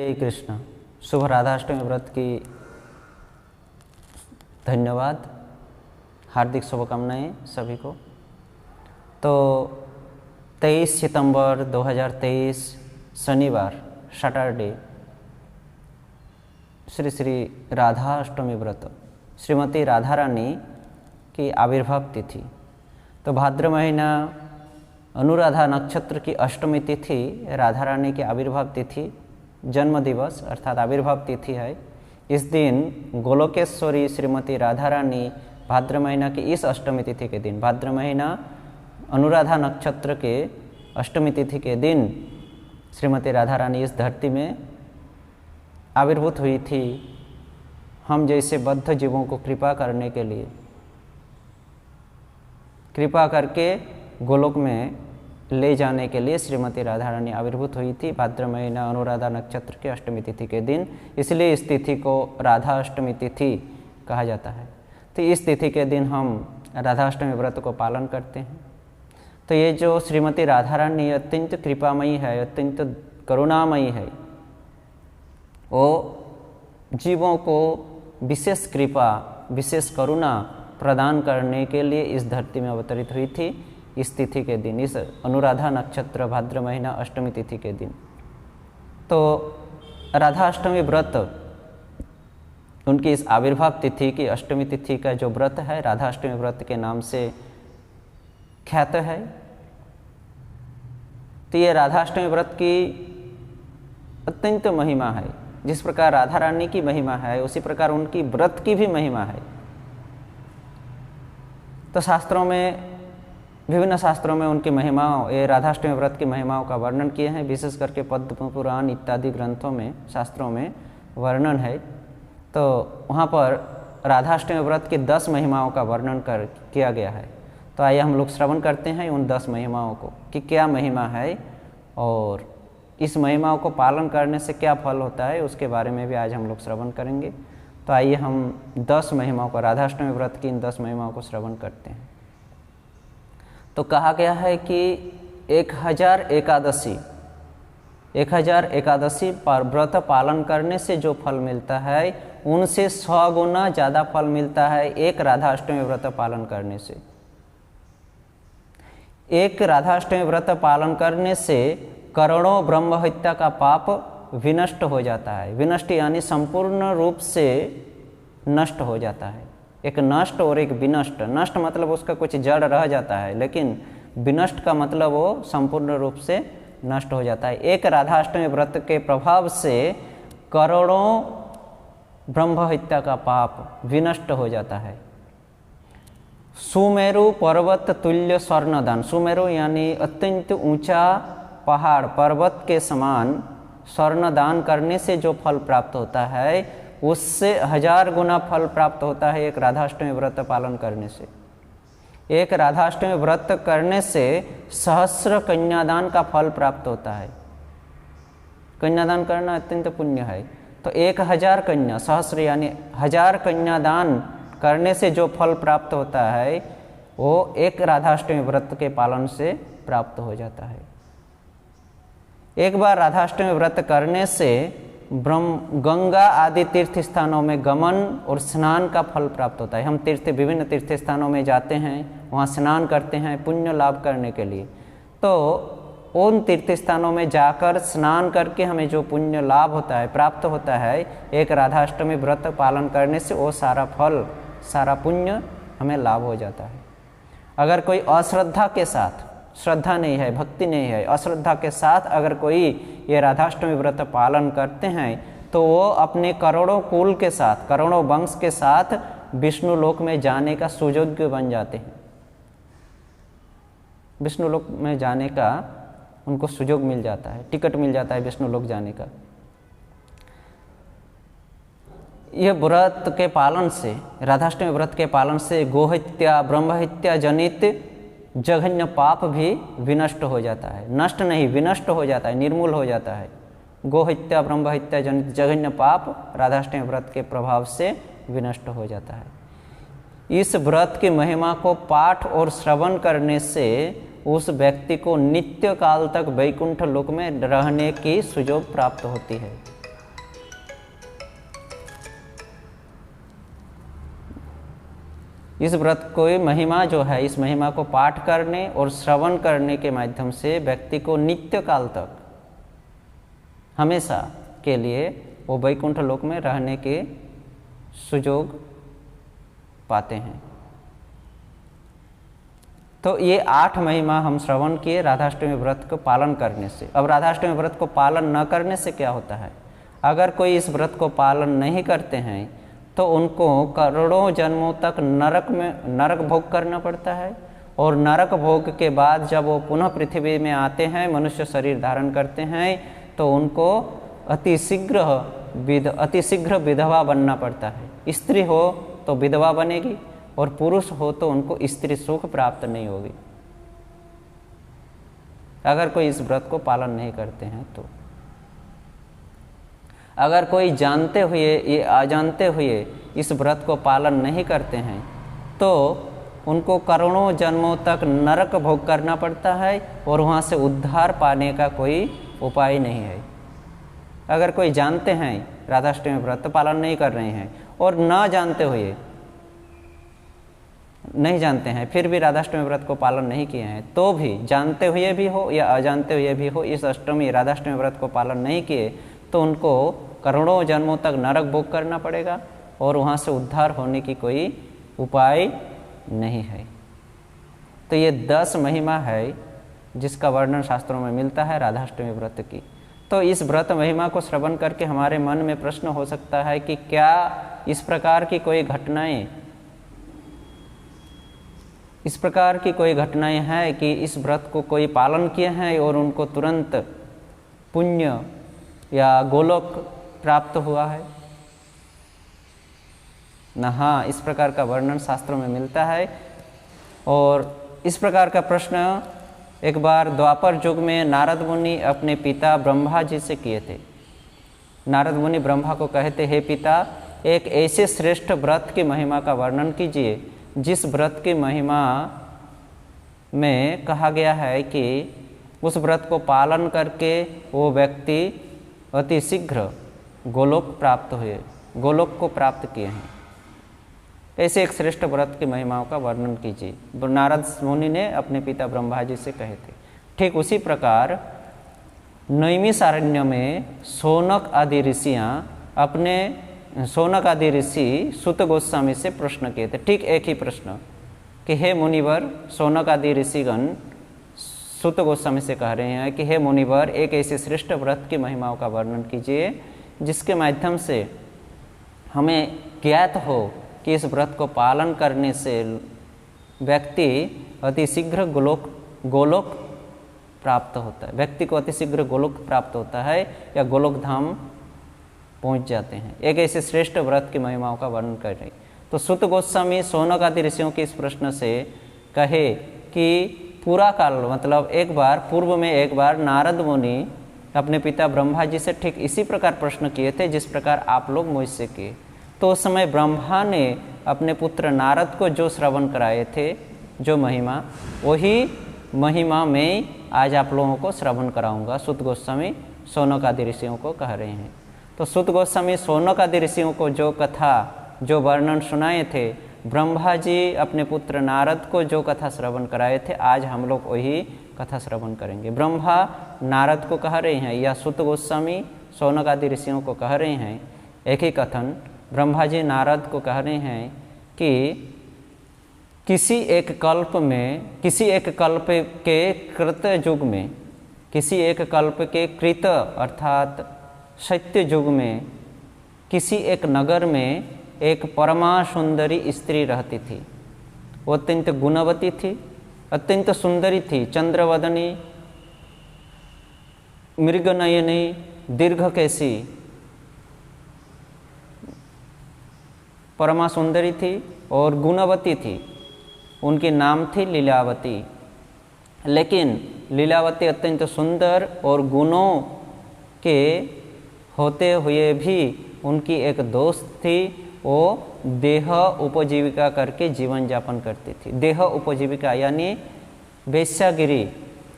हरे कृष्ण। शुभ राधाष्टमी व्रत की धन्यवाद, हार्दिक शुभकामनाएं सभी को। तो 23 सितंबर 2023 शनिवार सैटरडे श्री श्री राधाष्टमी व्रत, श्रीमती राधा रानी की आविर्भाव तिथि। तो भाद्र महीना अनुराधा नक्षत्र की अष्टमी तिथि राधा रानी की आविर्भाव तिथि, जन्म दिवस अर्थात आविर्भाव तिथि है। इस दिन गोलोकेश्वरी श्रीमती राधा रानी भाद्र महीना की इस अष्टमी तिथि के दिन, भाद्र महीना अनुराधा नक्षत्र के अष्टमी तिथि के दिन श्रीमती राधा रानी इस धरती में आविर्भूत हुई थी, हम जैसे बद्ध जीवों को कृपा करने के लिए, कृपा करके गोलोक में ले जाने के लिए श्रीमती राधा रानी आविर्भूत हुई थी भाद्र महीना अनुराधा नक्षत्र के अष्टमी तिथि के दिन। इसलिए इस तिथि को राधा अष्टमी तिथि कहा जाता है। तो इस तिथि के दिन हम राधा अष्टमी व्रत को पालन करते हैं। तो ये जो श्रीमती राधा रानी अत्यंत कृपामयी है, अत्यंत करुणामयी है, वो जीवों को विशेष कृपा, विशेष करुणा प्रदान करने के लिए इस धरती में अवतरित हुई थी इस तिथि के दिन, इस अनुराधा नक्षत्र भाद्र महीना अष्टमी तिथि के दिन। तो राधा अष्टमी व्रत उनकी इस आविर्भाव तिथि की अष्टमी तिथि का जो व्रत है, राधा अष्टमी व्रत के नाम से ख्यात है। तो ये राधा अष्टमी व्रत की अत्यंत महिमा है। जिस प्रकार राधा रानी की महिमा है, उसी प्रकार उनकी व्रत की भी महिमा है। तो शास्त्रों में, विभिन्न शास्त्रों में उनकी महिमाओं, ये राधाष्टमी व्रत की महिमाओं का वर्णन किए हैं। विशेष करके पद्म पुराण इत्यादि ग्रंथों में, शास्त्रों में वर्णन है। तो वहाँ पर राधाष्टमी व्रत की 10 महिमाओं का वर्णन किया गया है। तो आइए हम लोग श्रवण करते हैं उन 10 महिमाओं को कि क्या महिमा है और इस महिमाओं को पालन करने से क्या फल होता है, उसके बारे में भी आज हम लोग श्रवण करेंगे। तो आइए हम 10 महिमाओं को, राधाष्टमी व्रत की इन 10 महिमाओं को श्रवण करते हैं। तो कहा गया है कि 1000 एकादशी पर व्रत पालन करने से जो फल मिलता है, उनसे 100 गुना ज़्यादा फल मिलता है एक राधाष्टमी व्रत पालन करने से। एक राधाष्टमी व्रत पालन करने से करोड़ों ब्रह्म हत्या का पाप विनष्ट हो जाता है। विनष्ट यानी संपूर्ण रूप से नष्ट हो जाता है। एक नष्ट और एक विनष्ट। नष्ट मतलब उसका कुछ जड़ रह जाता है, लेकिन विनष्ट का मतलब वो संपूर्ण रूप से नष्ट हो जाता है। एक राधाष्टमी व्रत के प्रभाव से करोड़ों ब्रह्म हत्या का पाप विनष्ट हो जाता है। सुमेरु पर्वत तुल्य स्वर्णदान। सुमेरु यानी अत्यंत ऊंचा पहाड़, पर्वत के समान स्वर्णदान करने से जो फल प्राप्त होता है, उससे 1000 गुना फल प्राप्त होता है एक राधाष्टमी व्रत पालन करने से। एक राधाष्टमी व्रत करने से सहस्र कन्यादान का फल प्राप्त होता है। कन्यादान करना अत्यंत पुण्य है। तो 1000 कन्या, सहस्र यानी 1000 कन्यादान करने से जो फल प्राप्त होता है, वो एक राधाष्टमी व्रत के पालन से प्राप्त हो जाता है। एक बार राधाष्टमी व्रत करने से गंगा आदि तीर्थ स्थानों में गमन और स्नान का फल प्राप्त होता है। हम विभिन्न तीर्थ स्थानों में जाते हैं, वहाँ स्नान करते हैं पुण्य लाभ करने के लिए। तो उन तीर्थ स्थानों में जाकर स्नान करके हमें जो पुण्य लाभ होता है, प्राप्त होता है, एक राधाष्टमी व्रत पालन करने से वो सारा फल, सारा पुण्य हमें लाभ हो जाता है। अगर कोई अश्रद्धा के साथ, श्रद्धा नहीं है, भक्ति नहीं है, अश्रद्धा के साथ अगर कोई ये राधाष्टमी व्रत पालन करते हैं, तो वो अपने करोड़ों कुल के साथ, करोड़ों वंश के साथ विष्णु लोक में जाने का सुयोग्य बन जाते हैं। विष्णु लोक में जाने का उनको सुयोग मिल जाता है, टिकट मिल जाता है विष्णु लोक जाने का। यह व्रत के पालन से, राधाष्टमी व्रत के पालन से गोहत्या, ब्रह्महत्या जनित जघन्य पाप भी विनष्ट हो जाता है। नष्ट नहीं, विनष्ट हो जाता है, निर्मूल हो जाता है। गोहत्या, ब्रह्महत्या जनित जघन्य पाप राधाष्टमी व्रत के प्रभाव से विनष्ट हो जाता है। इस व्रत की महिमा को पाठ और श्रवण करने से उस व्यक्ति को नित्य काल तक वैकुंठ लोक में रहने की सुयोग प्राप्त होती है। इस व्रत को महिमा जो है, इस महिमा को पाठ करने और श्रवण करने के माध्यम से व्यक्ति को नित्य काल तक, हमेशा के लिए वो वैकुंठ लोक में रहने के सुयोग पाते हैं। तो ये 8 महिमा हम श्रवण किए राधाष्टमी व्रत को पालन करने से। अब राधाष्टमी व्रत को पालन न करने से क्या होता है? अगर कोई इस व्रत को पालन नहीं करते हैं तो उनको करोड़ों जन्मों तक नरक भोग करना पड़ता है, और नरक भोग के बाद जब वो पुनः पृथ्वी में आते हैं, मनुष्य शरीर धारण करते हैं, तो उनको अतिशीघ्र विधवा बनना पड़ता है। स्त्री हो तो विधवा बनेगी और पुरुष हो तो उनको स्त्री सुख प्राप्त नहीं होगी, अगर कोई इस व्रत को पालन नहीं करते हैं तो। अगर कोई जानते हुए या अजानते हुए इस व्रत को पालन नहीं करते हैं तो उनको करोड़ों जन्मों तक नरक भोग करना पड़ता है और वहाँ से उद्धार पाने का कोई उपाय नहीं है। अगर कोई जानते हैं राधाष्टमी व्रत पालन नहीं कर रहे हैं और ना जानते हुए नहीं जानते हैं फिर भी राधाष्टमी व्रत को पालन नहीं किए हैं, तो भी जानते हुए भी हो या अजानते हुए भी हो इस अष्टमी राधाष्टमी व्रत को पालन नहीं किए तो उनको करोड़ों जन्मों तक नरक भोग करना पड़ेगा और वहाँ से उद्धार होने की कोई उपाय नहीं है। तो ये 10 महिमा है जिसका वर्णन शास्त्रों में मिलता है राधाष्टमी व्रत की। तो इस व्रत महिमा को श्रवण करके हमारे मन में प्रश्न हो सकता है कि क्या इस प्रकार की कोई घटनाएं हैं कि इस व्रत को कोई पालन किए हैं और उनको तुरंत पुण्य या गोलोक प्राप्त हुआ है ना? हाँ, इस प्रकार का वर्णन शास्त्रों में मिलता है। और इस प्रकार का प्रश्न एक बार द्वापर युग में नारद मुनि अपने पिता ब्रह्मा जी से किए थे। नारद मुनि ब्रह्मा को कहते, हे पिता, एक ऐसे श्रेष्ठ व्रत की महिमा का वर्णन कीजिए जिस व्रत की महिमा में कहा गया है कि उस व्रत को पालन करके वो व्यक्ति अति शीघ्र गोलोक को प्राप्त किए हैं। ऐसे एक श्रेष्ठ व्रत की महिमाओं का वर्णन कीजिए। नारद मुनि ने अपने पिता ब्रह्मा जी से कहे थे। ठीक उसी प्रकार नैमिषारण्य में शौनक आदि ऋषि सुत गोस्वामी से प्रश्न किए थे। ठीक एक ही प्रश्न कि हे मुनिवर, शौनक आदि ऋषिगण सुत गोस्वामी से कह रहे हैं कि हे मुनिवर, एक ऐसे श्रेष्ठ व्रत की महिमाओं का वर्णन कीजिए जिसके माध्यम से हमें ज्ञात हो कि इस व्रत को पालन करने से व्यक्ति अतिशीघ्र गोलोक प्राप्त होता है, व्यक्ति को अतिशीघ्र गोलोक प्राप्त होता है या गोलोक धाम पहुंच जाते हैं। एक ऐसे श्रेष्ठ व्रत की महिमाओं का वर्णन कर रही। तो सुत गोस्वामी शौनक आदि ऋषियों के इस प्रश्न से कहे कि पूरा काल, मतलब पूर्व में एक बार नारद मुनि अपने पिता ब्रह्मा जी से ठीक इसी प्रकार प्रश्न किए थे जिस प्रकार आप लोग मुझसे किए। तो उस समय ब्रह्मा ने अपने पुत्र नारद को जो श्रवण कराए थे, जो महिमा, वही महिमा में आज आप लोगों को श्रवण कराऊंगा। सुत गोस्वामी शौनक आदि ऋषियों को कह रहे हैं। तो सुत गोस्वामी शौनक आदि ऋषियों को जो कथा, जो वर्णन सुनाए थे, ब्रह्मा जी अपने पुत्र नारद को जो कथा श्रवण कराए थे, आज हम लोग वही कथा श्रवण करेंगे। ब्रह्मा नारद को कह रहे हैं या सुत गोस्वामी शौनक आदि ऋषियों को कह रहे हैं, एक ही कथन ब्रह्मा जी नारद को कह रहे हैं कि किसी एक कल्प के कृत युग में, किसी एक कल्प के कृत अर्थात सत्य युग में किसी एक नगर में एक परमा सुंदरी स्त्री रहती थी। वो अत्यंत गुणवती थी, अत्यंत सुंदरी थी, चंद्रवदनी, मृगनयनी, दीर्घकेशी, परमा सुंदरी थी और गुणवती थी। उनकी नाम थी लीलावती। लेकिन लीलावती अत्यंत सुंदर और गुणों के होते हुए भी उनकी एक दोस्त थी। वो देह उपजीविका करके जीवन यापन करती थी। देह उपजीविका यानी वेश्यागिरी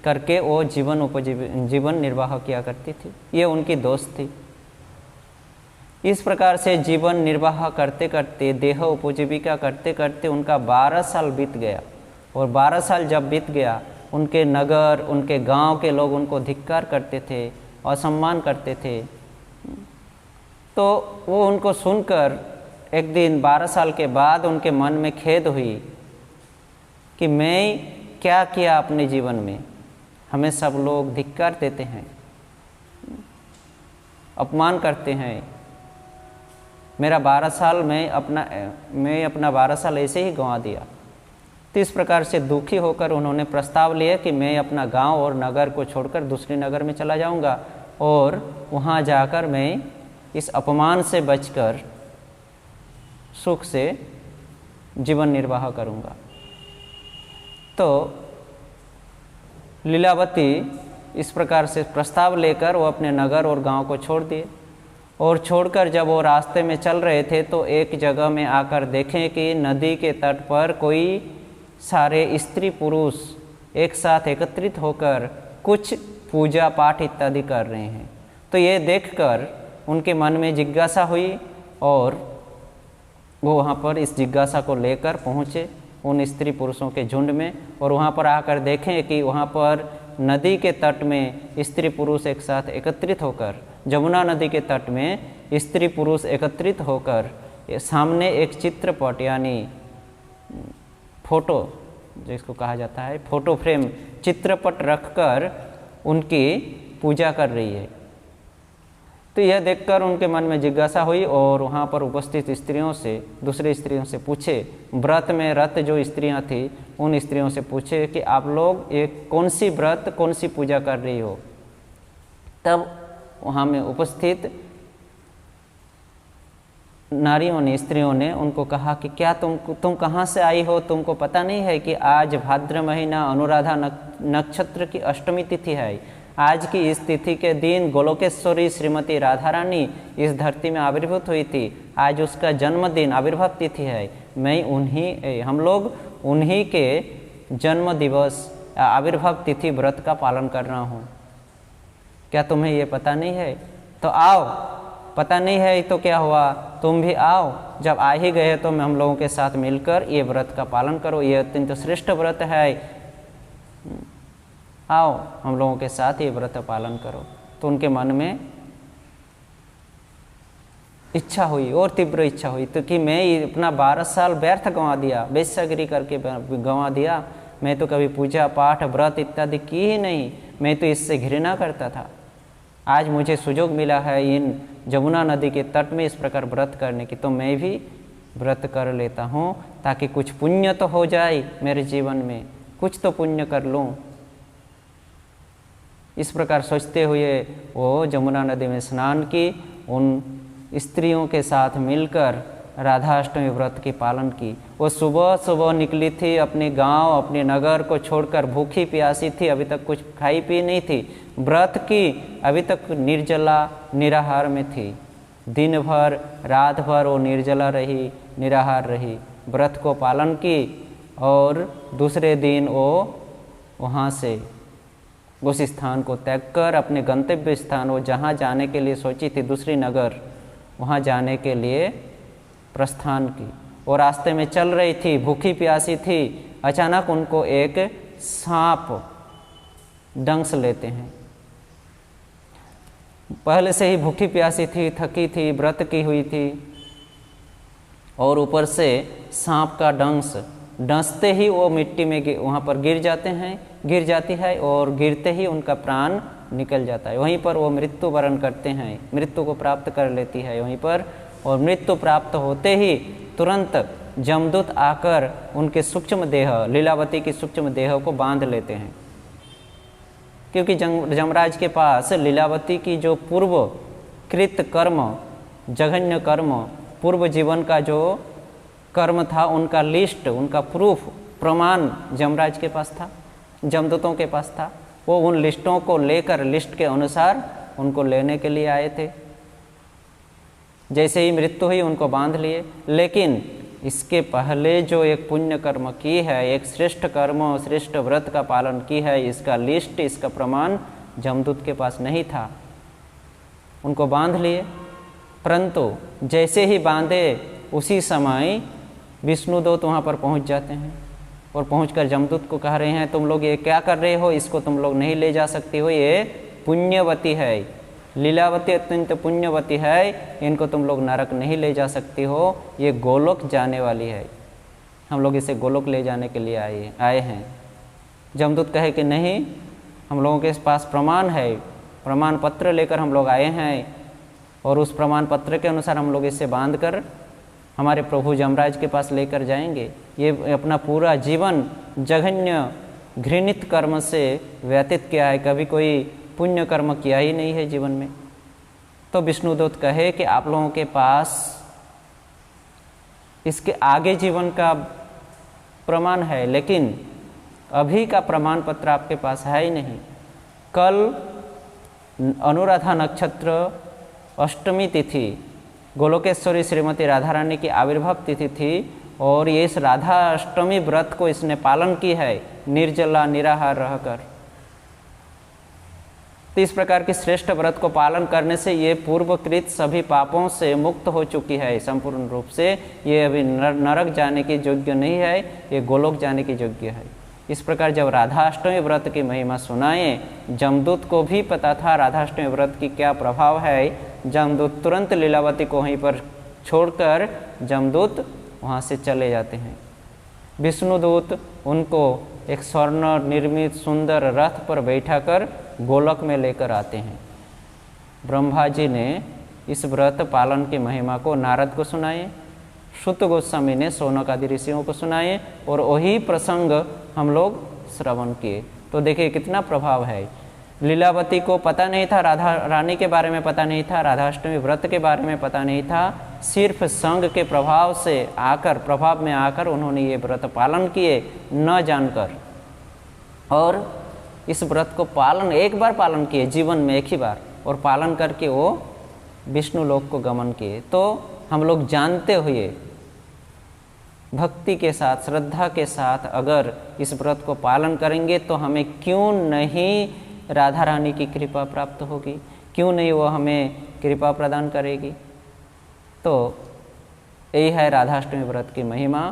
करके वो जीवन निर्वाह किया करती थी। ये उनकी दोस्त थी। इस प्रकार से जीवन निर्वाह करते करते, देह उपजीविका करते करते उनका 12 साल बीत गया। और 12 साल जब बीत गया, उनके नगर, उनके गांव के लोग उनको धिक्कार करते थे, असम्मान करते थे। तो वो उनको सुनकर एक दिन 12 साल के बाद उनके मन में खेद हुई कि मैं क्या किया अपने जीवन में, हमें सब लोग धिक्कार देते हैं, अपमान करते हैं। मेरा 12 साल मैं अपना 12 साल ऐसे ही गंवा दिया। तो इस प्रकार से दुखी होकर उन्होंने प्रस्ताव लिया कि मैं अपना गांव और नगर को छोड़कर दूसरे नगर में चला जाऊंगा और वहां जाकर मैं इस अपमान से बचकर सुख से जीवन निर्वाह करूंगा। तो लीलावती इस प्रकार से प्रस्ताव लेकर वो अपने नगर और गांव को छोड़ दिए। और छोड़कर जब वो रास्ते में चल रहे थे तो एक जगह में आकर देखें कि नदी के तट पर कोई सारे स्त्री पुरुष एक साथ एकत्रित होकर कुछ पूजा पाठ इत्यादि कर रहे हैं। तो ये देखकर उनके मन में जिज्ञासा हुई और वो वहाँ पर इस जिज्ञासा को लेकर पहुँचे उन स्त्री पुरुषों के झुंड में। और वहाँ पर आकर देखें कि वहाँ पर नदी के तट में स्त्री पुरुष एक साथ एकत्रित होकर, जमुना नदी के तट में स्त्री पुरुष एकत्रित होकर सामने एक चित्रपट यानी फोटो, जिसको कहा जाता है फोटो फ्रेम, चित्रपट रखकर उनकी पूजा कर रही है। तो यह देखकर उनके मन में जिज्ञासा हुई और वहाँ पर उपस्थित स्त्रियों से, दूसरी स्त्रियों से पूछे, व्रत में रत जो स्त्रियाँ थी उन स्त्रियों से पूछे कि आप लोग एक कौन सी व्रत, कौन सी पूजा कर रही हो। तब वहाँ में उपस्थित नारियों ने, स्त्रियों ने उनको कहा कि क्या तुम कहाँ से आई हो, तुमको पता नहीं है कि आज भाद्र महीना अनुराधा नक्षत्र की अष्टमी तिथि है। आज की इस तिथि के दिन गोलोकेश्वरी श्रीमती राधा रानी इस धरती में आविर्भूत हुई थी। आज उसका जन्मदिन, आविर्भाव तिथि है। हम लोग उन्हीं के जन्म दिवस, आविर्भाव तिथि व्रत का पालन कर रहा हूँ। क्या तुम्हें ये पता नहीं है? तो आओ, पता नहीं है तो क्या हुआ, तुम भी आओ। जब आ ही गए तो हम लोगों के साथ मिलकर ये व्रत का पालन करो, ये अत्यंत श्रेष्ठ व्रत है। आओ हम लोगों के साथ ये व्रत पालन करो। तो उनके मन में इच्छा हुई और तीव्र इच्छा हुई तो कि मैं अपना 12 साल व्यर्थ गंवा दिया, वेश्यागिरी करके गंवा दिया। मैं तो कभी पूजा पाठ व्रत इत्यादि की ही नहीं, मैं तो इससे घृणा करता था। आज मुझे सुयोग मिला है इन जमुना नदी के तट में इस प्रकार व्रत करने की, तो मैं भी व्रत कर लेता हूँ ताकि कुछ पुण्य तो हो जाए मेरे जीवन में, कुछ तो पुण्य कर लूँ। इस प्रकार सोचते हुए वो जमुना नदी में स्नान की, उन स्त्रियों के साथ मिलकर राधाष्टमी व्रत की पालन की। वो सुबह सुबह निकली थी अपने गांव, अपने नगर को छोड़कर, भूखी प्यासी थी, अभी तक कुछ खाई पी नहीं थी, व्रत की, अभी तक निर्जला निराहार में थी। दिन भर रात भर वो निर्जला रही, निराहार रही, व्रत को पालन की। और दूसरे दिन वो वहाँ से उस स्थान को त्याग कर अपने गंतव्य स्थान, वो जहाँ जाने के लिए सोची थी, दूसरी नगर, वहाँ जाने के लिए प्रस्थान की। वो रास्ते में चल रही थी, भूखी प्यासी थी। अचानक उनको एक सांप डंस लेते हैं। पहले से ही भूखी प्यासी थी, थकी थी, व्रत की हुई थी, और ऊपर से सांप का डंसते ही वो मिट्टी में वहाँ पर गिर जाती है और गिरते ही उनका प्राण निकल जाता है। वहीं पर वो मृत्यु वरण करते हैं, मृत्यु को प्राप्त कर लेती है वहीं पर। और मृत्यु प्राप्त होते ही तुरंत जमदूत आकर उनके सूक्ष्म देह, लीलावती की सूक्ष्म देह को बांध लेते हैं। क्योंकि जमराज के पास लीलावती की जो पूर्व कृत कर्म, जघन्य कर्म, पूर्व जीवन का जो कर्म था, उनका लिस्ट, उनका प्रूफ, प्रमाण जमराज के पास था, जमदूतों के पास था। वो उन लिस्टों को लेकर, लिस्ट के अनुसार उनको लेने के लिए आए थे। जैसे ही मृत्यु हुई उनको बांध लिए। लेकिन इसके पहले जो एक पुण्य कर्म की है, एक श्रेष्ठ कर्म, श्रेष्ठ व्रत का पालन की है, इसका लिस्ट, इसका प्रमाण जमदूत के पास नहीं था। उनको बांध लिए। परंतु जैसे ही बांधे उसी समय विष्णुदूत वहाँ पर पहुँच जाते हैं और पहुंचकर जमदूत को कह रहे हैं, तुम लोग ये क्या कर रहे हो, इसको तुम लोग नहीं ले जा सकते हो, ये पुण्यवती है, लीलावती अत्यंत पुण्यवती है, इनको तुम लोग नरक नहीं ले जा सकती हो, ये गोलोक जाने वाली है, हम लोग इसे गोलोक ले जाने के लिए आए हैं। जमदूत कहे कि नहीं, हम लोगों के पास प्रमाण है, प्रमाण पत्र लेकर हम लोग आए हैं और उस प्रमाण पत्र के अनुसार हम लोग इसे बांध कर हमारे प्रभु यमराज के पास लेकर जाएंगे। ये अपना पूरा जीवन जघन्य घृणित कर्म से व्यतीत किया है, कभी कोई पुण्य कर्म किया ही नहीं है जीवन में। तो विष्णुदूत कहे कि आप लोगों के पास इसके आगे जीवन का प्रमाण है, लेकिन अभी का प्रमाण पत्र आपके पास है ही नहीं। कल अनुराधा नक्षत्र अष्टमी तिथि गोलोकेश्वरी श्रीमती राधा रानी की आविर्भाव तिथि थी और ये इस राधा अष्टमी व्रत को इसने पालन की है निर्जला निराहार रहकर। तो इस प्रकार की श्रेष्ठ व्रत को पालन करने से ये पूर्वकृत सभी पापों से मुक्त हो चुकी है संपूर्ण रूप से। ये अभी नरक जाने की योग्य नहीं है, ये गोलोक जाने की योग्य है। इस प्रकार जब राधाष्टमी व्रत की महिमा सुनाए, जमदूत को भी पता था राधाष्टमी व्रत की क्या प्रभाव है। जमदूत तुरंत लीलावती को वहीं पर छोड़कर जमदूत वहाँ से चले जाते हैं। विष्णुदूत उनको एक स्वर्ण निर्मित सुंदर रथ पर बैठाकर गोलोक में लेकर आते हैं। ब्रह्मा जी ने इस व्रत पालन की महिमा को नारद को सुनाए, शुत गोस्वामी ने शौनक आदि ऋषियों को सुनाए और वही प्रसंग हम लोग श्रवण किए। तो देखिए कितना प्रभाव है। लीलावती को पता नहीं था, राधा रानी के बारे में पता नहीं था, राधाष्टमी व्रत के बारे में पता नहीं था। सिर्फ संग के प्रभाव से आकर, प्रभाव में आकर उन्होंने ये व्रत पालन किए न जानकर, और इस व्रत को पालन एक बार पालन किए जीवन में, एक ही बार, और पालन करके वो विष्णु लोक को गमन किए। तो हम लोग जानते हुए भक्ति के साथ, श्रद्धा के साथ अगर इस व्रत को पालन करेंगे तो हमें क्यों नहीं राधा रानी की कृपा प्राप्त होगी, क्यों नहीं वो हमें कृपा प्रदान करेगी। तो यही है राधाष्टमी व्रत की महिमा।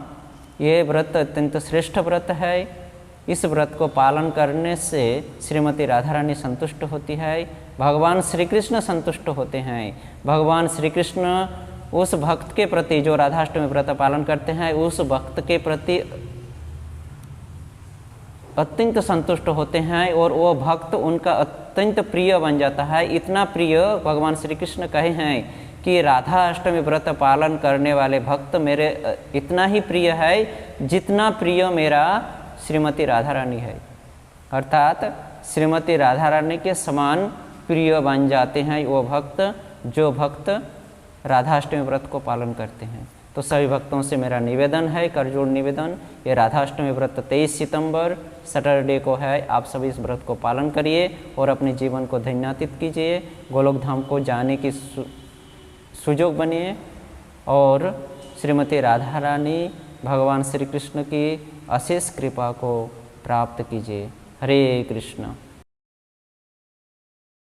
ये व्रत अत्यंत श्रेष्ठ व्रत है। इस व्रत को पालन करने से श्रीमती राधा रानी संतुष्ट होती है, भगवान श्री कृष्ण संतुष्ट होते हैं। भगवान श्री कृष्ण उस भक्त के प्रति जो राधाष्टमी व्रत पालन करते हैं, उस भक्त के प्रति अत्यंत संतुष्ट होते हैं और वो भक्त उनका अत्यंत प्रिय बन जाता है। इतना प्रिय भगवान श्री कृष्ण कहे हैं कि राधा अष्टमी व्रत पालन करने वाले भक्त मेरे इतना ही प्रिय है जितना प्रिय मेरा श्रीमती राधा रानी है। अर्थात श्रीमती राधा रानी के समान प्रिय बन जाते हैं वो भक्त जो भक्त राधाष्टमी व्रत को पालन करते हैं। तो सभी भक्तों से मेरा निवेदन है, करजोड़ निवेदन, ये राधाष्टमी व्रत 23 सितंबर सैटरडे को है। आप सभी इस व्रत को पालन करिए और अपने जीवन को धन्यातीत कीजिए, गोलोक धाम को जाने की सुयोग बनिए और श्रीमती राधा रानी भगवान श्री कृष्ण की अशेष कृपा को प्राप्त कीजिए। हरे कृष्ण।